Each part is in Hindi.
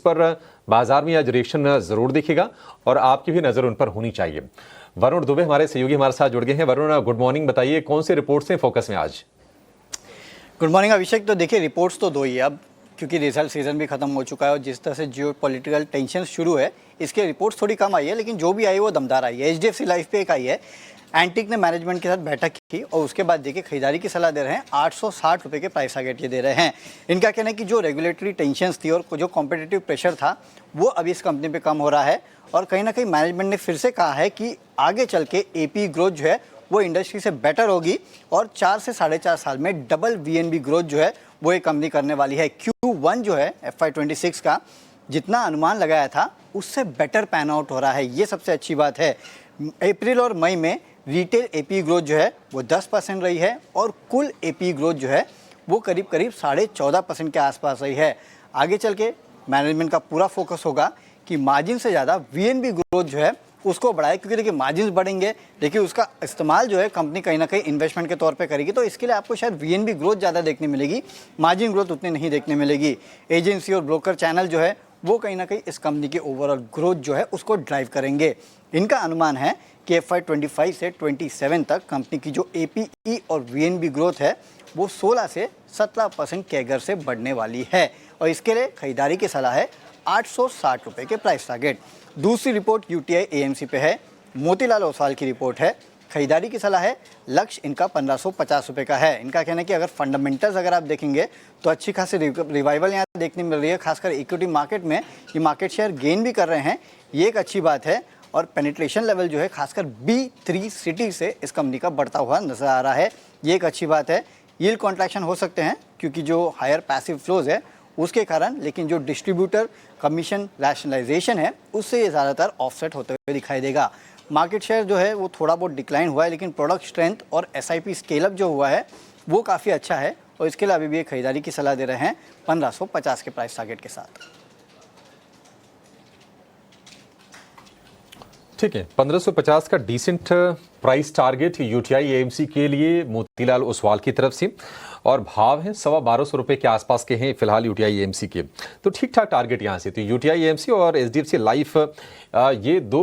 पर बाजार में आज रिएक्शन जरूर दिखेगा और आपकी भी नजर उन पर होनी चाहिए। वरुण दुबे हमारे सहयोगी हमारे साथ जुड़ गए हैं। Varun, good morning. बताइए कौन से रिपोर्ट्स हैं फोकस में आज? गुड मॉर्निंग अभिषेक। तो देखिए, रिपोर्ट्स तो दो ही है अब, क्योंकि रिजल्ट सीजन भी खत्म हो चुका है और जिस तरह से जियो पॉलिटिकल टेंशन शुरू है, इसके रिपोर्ट्स थोड़ी कम आई है, लेकिन जो भी आई है वो दमदार आई है। एचडीएफसी लाइफ पे एक आई है, एंटिक ने मैनेजमेंट के साथ बैठक की और उसके बाद देखिए खरीदारी की सलाह दे रहे हैं। 860 रुपये के प्राइस टारगेट ये दे रहे हैं। इनका कहना है कि जो रेगुलेटरी टेंशन्स थी और जो कॉम्पिटिटिव प्रेशर था वो अभी इस कंपनी पे कम हो रहा है और कहीं ना कहीं मैनेजमेंट ने फिर से कहा है कि आगे चल के एपी ग्रोथ जो है वो इंडस्ट्री से बेटर होगी और 4 से 4.5 साल में डबल वीएनबी ग्रोथ जो है वो ये कंपनी करने वाली है। Q1 जो है FY26 का जितना अनुमान लगाया था उससे बेटर पैन आउट हो रहा है, ये सबसे अच्छी बात है। अप्रैल और मई में रिटेल एपी ग्रोथ जो है वो 10% रही है और कुल एपी ग्रोथ जो है वो करीब 14.5% के आसपास रही है। आगे चल के मैनेजमेंट का पूरा फोकस होगा कि मार्जिन से ज़्यादा वीएनबी ग्रोथ जो है उसको बढ़ाए, क्योंकि देखिए मार्जिन बढ़ेंगे, देखिए उसका इस्तेमाल जो है कंपनी कहीं ना कहीं इन्वेस्टमेंट के तौर पे करेगी, तो इसके लिए आपको शायद वीएनबी ग्रोथ ज़्यादा देखने मिलेगी, मार्जिन ग्रोथ उतनी नहीं देखने मिलेगी। एजेंसी और ब्रोकर चैनल जो है वो कहीं ना कहीं इस कंपनी की ओवरऑल ग्रोथ जो है उसको ड्राइव करेंगे। इनका अनुमान है कि FY25 से 27 तक कंपनी की जो एपीई और वीएनबी ग्रोथ है वो 16 से 17% कैगर से बढ़ने वाली है और इसके लिए खरीदारी की सलाह है 860 रुपये के प्राइस टारगेट। दूसरी रिपोर्ट यूटीआई एएमसी पे है, मोतीलाल ओसवाल की रिपोर्ट है। खरीदारी की सलाह है, लक्ष्य इनका 1550 रुपये का है। इनका कहना है कि अगर फंडामेंटल्स अगर आप देखेंगे तो अच्छी खासी रिवाइवल यहाँ देखने मिल रही है, खासकर इक्विटी मार्केट में ये मार्केट शेयर गेन भी कर रहे हैं, ये एक अच्छी बात है। और पेनिट्रेशन लेवल जो है खासकर B3 सिटी से इस कंपनी का बढ़ता हुआ नजर आ रहा है, ये एक अच्छी बात है। यील्ड कॉन्ट्रैक्शन हो सकते हैं क्योंकि जो हायर पैसिव फ्लोज है उसके कारण, लेकिन जो डिस्ट्रीब्यूटर कमीशन रैशनलाइजेशन है उससे ये ज़्यादातर ऑफसेट होते हुए दिखाई देगा। मार्केट शेयर जो है वो थोड़ा बहुत डिक्लाइन हुआ है, लेकिन प्रोडक्ट स्ट्रेंथ और SIP स्केलअप जो हुआ है वो काफ़ी अच्छा है और इसके लिए अभी भी एक खरीदारी की सलाह दे रहे हैं 1550 के प्राइस टारगेट के साथ। ठीक है, 1550 का decent price target UTI AMC के लिए मोतीलाल ओसवाल की तरफ से और भाव है 1250 रुपये के आसपास के हैं फिलहाल यूटीआई एएमसी के, तो ठीक ठाक टारगेट यहाँ से। तो यूटीआई एएमसी और एचडीएफसी लाइफ ये दो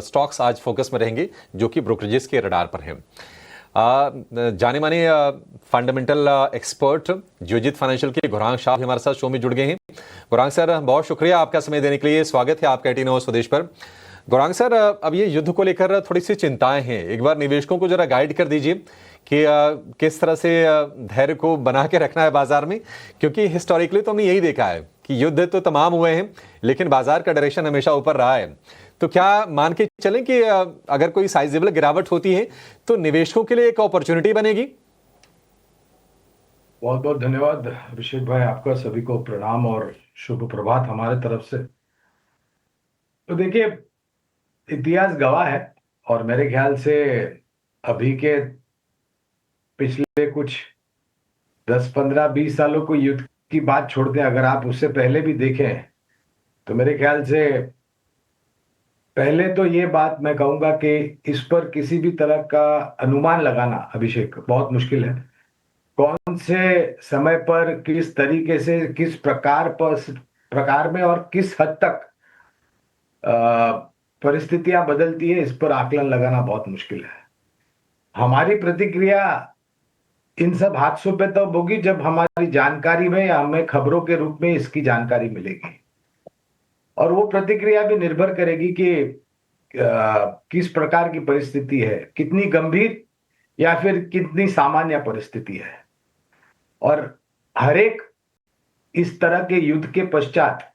स्टॉक्स आज फोकस में रहेंगे जो कि ब्रोकरेजेस के रडार पर हैं। जाने माने फंडामेंटल एक्सपर्ट जियोजीत फाइनेंशियल के गौरांग शाह हमारे साथ शो में जुड़ गए हैं। गौरांग सर, बहुत शुक्रिया आपका समय देने के लिए, स्वागत है आपका 18 आवर्स स्वदेश पर। गौरांग सर, अब ये युद्ध को लेकर थोड़ी सी चिंताएं हैं, एक बार निवेशकों को जरा गाइड कर दीजिए कि किस तरह से धैर्य को बना के रखना है बाजार में, क्योंकि हिस्टोरिकली तो हमने यही देखा है कि युद्ध तो तमाम हुए हैं लेकिन बाजार का डायरेक्शन हमेशा ऊपर रहा है। तो क्या मान के चलें कि अगर कोई साइजेबल गिरावट होती है तो निवेशकों के लिए एक अपॉर्चुनिटी बनेगी? बहुत बहुत धन्यवाद अभिषेक भाई, आपका सभी को प्रणाम और शुभ प्रभात हमारे तरफ से। तो देखिए, इतिहास गवाह है और मेरे ख्याल से अभी के पिछले कुछ 10, 15, 20 सालों को युद्ध की बात छोड़ दें, अगर आप उससे पहले भी देखें तो मेरे ख्याल से पहले तो ये बात मैं कहूंगा कि इस पर किसी भी तरह का अनुमान लगाना अभिषेक बहुत मुश्किल है। कौन से समय पर किस तरीके से किस प्रकार में और किस हद तक परिस्थितियां बदलती है, इस पर आकलन लगाना बहुत मुश्किल है। हमारी प्रतिक्रिया इन सब हादसों पे तब होगी जब हमारी जानकारी में या हमें खबरों के रूप में इसकी जानकारी मिलेगी, और वो प्रतिक्रिया भी निर्भर करेगी कि किस प्रकार की परिस्थिति है, कितनी गंभीर या फिर कितनी सामान्य परिस्थिति है। और हर एक इस तरह के युद्ध के पश्चात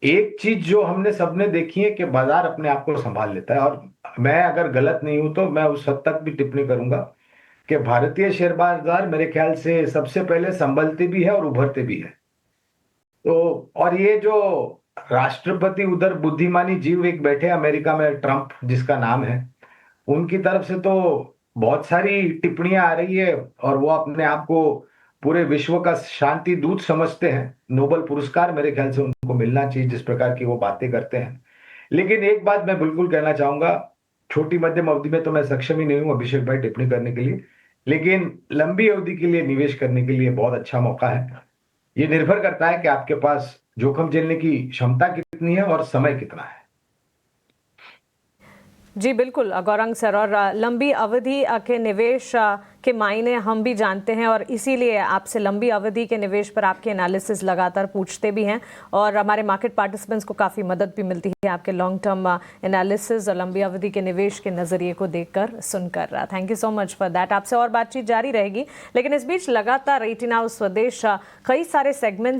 एक चीज जो हमने सबने देखी है कि बाजार अपने आप को संभाल लेता है, और मैं अगर गलत नहीं हूं तो मैं उस हद तक भी टिप्पणी करूंगा कि भारतीय शेयर बाजार मेरे ख्याल से सबसे पहले संभलते भी है और उभरते भी है। तो और ये जो राष्ट्रपति उधर बुद्धिमानी जीव एक बैठे अमेरिका में, ट्रंप जिसका नाम है, उनकी तरफ से तो बहुत सारी टिप्पणियां आ रही है और वो अपने आप को पूरे विश्व का शांति दूत समझते हैं। नोबेल पुरस्कार मेरे ख्याल से उनको मिलना चाहिए जिस प्रकार की वो बातें करते हैं। लेकिन एक बात मैं बिल्कुल कहना चाहूंगा, छोटी मध्यम अवधि में तो मैं सक्षम ही नहीं हूं अभिषेक भाई टिप्पणी करने के लिए, लेकिन लंबी अवधि के लिए निवेश करने के लिए बहुत अच्छा मौका है। ये निर्भर करता है कि आपके पास जोखिम झेलने की क्षमता कितनी है और समय कितना है। जी बिल्कुल गौरंग सर, और लंबी अवधि के निवेश के मायने हम भी जानते हैं और इसीलिए आपसे लंबी अवधि के निवेश पर आपके एनालिसिस लगातार पूछते भी हैं और हमारे मार्केट पार्टिसिपेंट्स को काफ़ी मदद भी मिलती है आपके लॉन्ग टर्म एनालिसिस और लंबी अवधि के निवेश के नज़रिए को देखकर सुनकर। Thank you so much for that. आपसे और बातचीत जारी रहेगी, लेकिन इस बीच लगातार 18 आवर्स स्वदेश कई सारे सेगमेंट्स